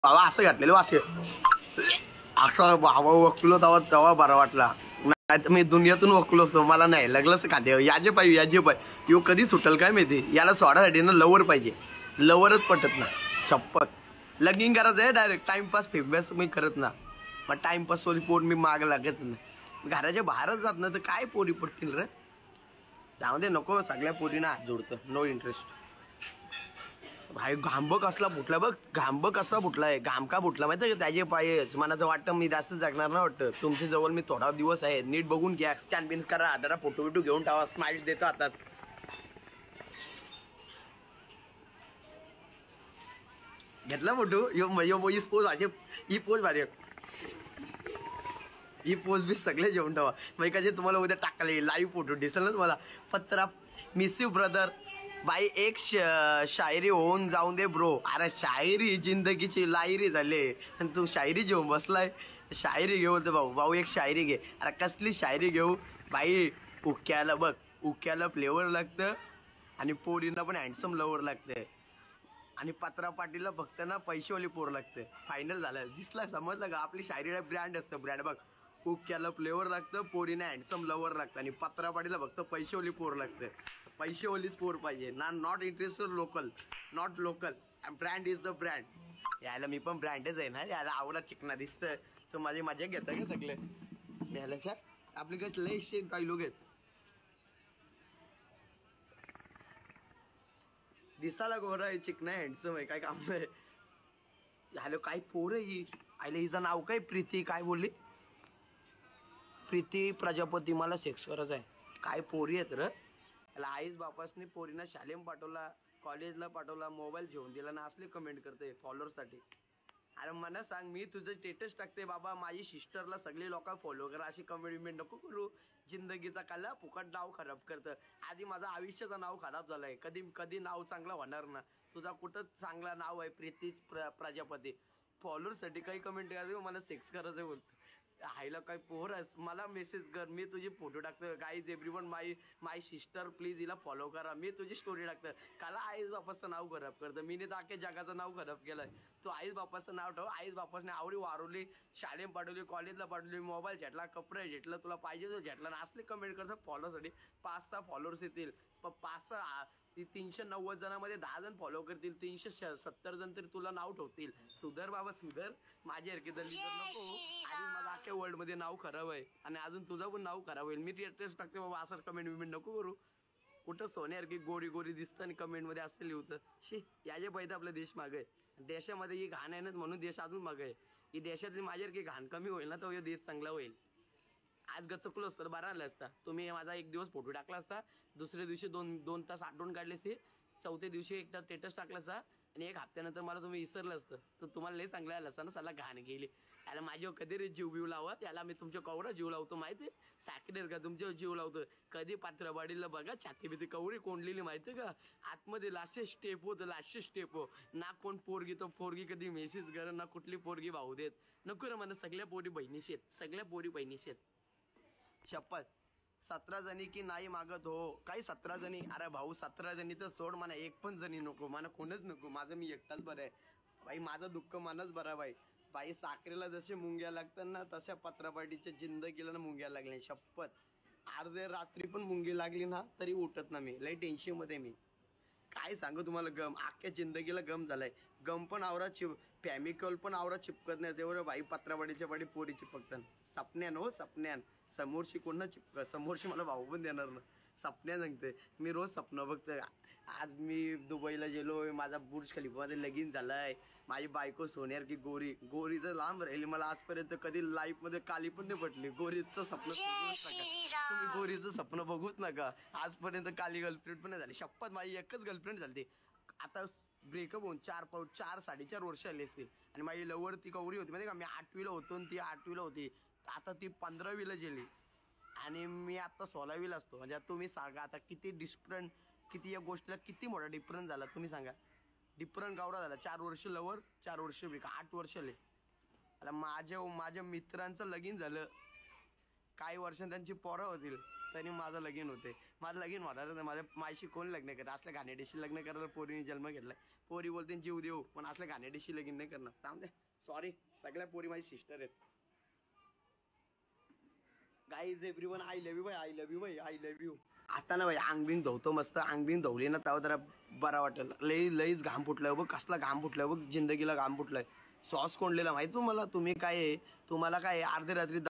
बाबा असं घातलेलं असे असं बाबा वकलो तेव्हा बरा वाटला. नाही तर मी दुनियातून वकलो असतो. मला नाही लागलंच खाते याजे पाहिजे यो कधी सुटल काय माहिती. याला सोडासाठी ना लवर पाहिजे. लवरच पटत ना शपथ. लगीन करायचं आहे डायरेक्ट. टाइमपास फेब्यास मी करत ना. मग टाइमपास सोडी पोट मी माग लागत नाही. घराच्या बाहेरच जात ना तर काय पोरी पडतील रे. जाऊ दे नको. सगळ्या पोरीना हात जोडतं. No interest. भाई घांब कसला फुटला बघ. घांब कसला फुटलाय. घाम का फुटला माहिती का त्याचे पायच. मला तर वाटतं मी जास्त जगणार ना वाटतं. तुमच्या जवळ मी थोडा दिवस आहे. नीट बघून घ्या. स्कॅन बिन करा. आधारा फोटो बिटो घेऊन टावा. स्माइल्स देतो हातात. घेतला फोटो. ही पोज असे ही पोज भारी. ही पोज बी सगळे जेवून ठेवा. मग कसे तुम्हाला उद्या टाकले लाईव्ह फोटो दिसेल ना तुम्हाला. पत्रा मिस यू ब्रदर. बाई एक शायरी होऊन जाऊन दे ब्रो. अरे शायरी जिंदगीची लायरी झाले आणि तू शायरी घेऊन बसलाय. शायरी घेऊ तर भाऊ एक शायरी घे. अरे कसली शायरी घेऊ बाई. उक्याला बघ. उक्याला फ्लेवर लागतं आणि पोरींना पण हँडसम लवर लागतं. आणि पत्रा पाटीलला फक्त ना पैसेवाली पोर लागते. फायनल झालं. दिसला समजलं का. आपली शायरीला ब्रँड असतं. ब्रँड बघ. उक्याला फ्लेवर लागतं. पोरीने हँडसम लवर लागतं. आणि पत्रा पाटीलला फक्त पैसेवाली पोर लागते. पैसेवालीच पोर पाहिजे ना. Not interested local. Not local. Brand is the brand. यायला मी पण ब्रँडच आहे ना. याला आवडा चिकना दिसतं तर माझी मजा घेतं का सगळे. यायला सर आपली कसं लय शे डायलॉग आहेत. दिसायला गोरा आहे. चिकना हँडसम आहे. काय काम नाही. हॅलो काय पोर आहे ही. आयला हिचं नाव काय. प्रीती काय बोलली. प्रीती प्रजापती. मला सेक्स करायचं आहे. काय पोरी आहेत र. त्याला आईच बापासनी पोरीना शालेम पाठवला. कॉलेजला पाठवला. मोबाईल घेऊन दिला ना. असले कमेंट करते फॉलोअरसाठी. अरे मला सांग मी तुझं स्टेटस टाकते बाबा माझी सिस्टरला सगळे लोक फॉलो करा. अशी कमेंट नको करू. जिंदगीचा काला फुकट नाव खराब करतं. आधी माझं आयुष्याचं नाव खराब झालंय. कधी नाव चांगलं होणार ना. तुझा कुठं चांगला नाव आहे. प्रीती प्रजापती. फॉलोअरसाठी काही कमेंट करायचं. मला सेक्स करायचं बोलतो. हायला काय पोहरस. मला मेसेज कर. मी तुझी फोटो टाकतो. Guys everyone my sister please हिला फॉलो करा. मी तुझी स्टोरी टाकतं. काला आईस बापाचं नाव खराब करतं. मी तर अख्ख्या जगाचं नाव खराब केलंय. तू आईस बापाचं नाव ठेव. आईस बापाने आवडी वारवली. शाळेत पाठवली. कॉलेजला पाठवली. मोबाईल झेटला. कपडे झेटला. तुला पाहिजे तो झेटला ना. असले कमेंट करतं फॉलोसाठी. 5-6 फॉलोअर्स येतील. पण 5-6 390 जणांमध्ये 10 जण फॉलो करतील. 370 जण तरी तुला नाव ठेवतील. सुधर बाबा सुधर. माझी हरकत नको. आधी माझा अख्ख्या वर्ल्ड मध्ये नाव खराब आहे. आणि अजून तुझं पण नाव खराब होईल. मी टेस्ट टाकते बाबा. असं कमेंट नको करू. कुठं सोन्यासारखी गोरी दिसतं आणि कमेंट मध्ये असं लिहतं. शी याच्या पाहिजे आपला देश मागे आहे. देशामध्ये ही घाण आहे ना म्हणून देश अजून मागे आहे. ही देशातली माझ्यासारखी घाण कमी होईल ना तर देश चांगला होईल. आज गचकलो असतं बरा आला असता. तुम्ही माझा एक दिवस फोटो टाकला असता. दुसऱ्या दिवशी दोन तास आठवण काढले असते. चौथ्या दिवशी एक स्टेटस टाकला असता. आणि एक हप्त्यानंतर मला तुम्ही विसरलं असतं तर तुम्हाला लय चांगलं आलं असतं ना. साला घाण गेली. याला माझ्यावर कधी रे जीव बिव लावत. याला मी तुमच्या कवडा जीव लावतो माहिती. साखरेर का तुमच्यावर जीव लावतो. कधी पात्रवाडीला बघा छाती बिती कवडी कोंडलेली माहिती का. आतमध्ये लास्ट स्टेप होतं. लास्ट स्टेप हो ना. कोण पोरगी तो पोरगी कधी मेसेज कर ना. कुठली पोरगी भाऊ देत नको रे. मला सगळ्या पोरी बहिणीशी आहेत. सगळ्या पोरी बहिणीशी आहेत. शपथ. 17 जणी की नाही मागत हो. काही 17 जणी. अरे भाऊ 17 जणी तर सोड. मला एक पण जणी नको. मला कोणच नको. माझं मी एकटाच बरं आहे बाई. माझं दुःख मनच बरं बाई. बाई साखरेला जसे मुंग्या लागतात ना तशा पत्रापाटीच्या जिंदगीला ना मुंग्या लागल्या. शपथ. अर्धे रात्री पण मुंगी लागली ना तरी उठत ना. मी लय टेन्शन मध्ये मी. काय सांगू तुम्हाला. गम अख्ख्या जिंदगीला गम झालाय. गम पण आवरा फॅमिकल पण आवरा चिपकत नाही. तेवढं बाई पत्रावाडीच्या पाडी पोरी चिपकतात. सपन्यान हो सपन्यान. समोरशी कोण ना चिपक. समोरशी मला भाऊ पण देणार ना. सपन्या सांगते मी रोज स्वप्न बघतोय. आज मी दुबईला गेलोय. माझा बुर्ज खलिफामध्ये लगीन झालाय. माझी बायको सोन्यासारखी गोरी तर लांब राहिली. मला आजपर्यंत कधी लाईफ मध्ये काली पण नाही पटली. गोरीचं स्वप्न बघूच नका तुम्ही. गोरीचं स्वप्न बघूच नका. आजपर्यंत काली गर्लफ्रेंड पण नाही झाली. शपथ माझी एकच गर्लफ्रेंड झाली. आता ब्रेकअप होऊन 4-4.5 वर्ष आली असतील. आणि माझी लवर ती कवरी होती माहिती का. मी 8वीला होतो आणि ती 8वीला होती. आता ती 15वीला गेली. आणि मी आता 16वीला असतो. म्हणजे तुम्ही सांगा आता किती डिफरंट. किती या गोष्टीला किती मोठा डिफरन्स झाला तुम्ही सांगा. डिफरंट गावरा झाला. 4 वर्ष लवर 4 वर्ष ब्रेक 8 वर्ष आले. आता माझ्या मित्रांचं लगीन झालं. काही वर्षांनी त्यांची पोरं होतील तरी माझं लगीन होते. माझं लगीन होणार नाही. माझ्या मायशी कोण लग्न करत असल्या घाणेरडीशी लग्न करायला पोरीने जन्म घेतलाय. पोरी बोलते जीव देऊ पण असल्या घाणेरडीशी लगीन नाही करणार. थांब दे, सॉरी, सगळ्या पोरी माझी सिस्टर आहेत. Guys everyone, I love you भाई, आय लव्ह यू भाई, आय लव्ह यू. आता ना भाई आंगबिंग धुवतो मस्त. आंगबिंग धुवली ना तेव्हा जरा बरा वाटेल. लईच घाम फुटलाय बघ, कसला घाम फुटलाय बघ, जिंदगीला घाम फुटलाय. सॉस कोंडलेला माहिती तुम्हाला? तुम्ही काय आहे, तुम्हाला काय अर्ध्या रात्री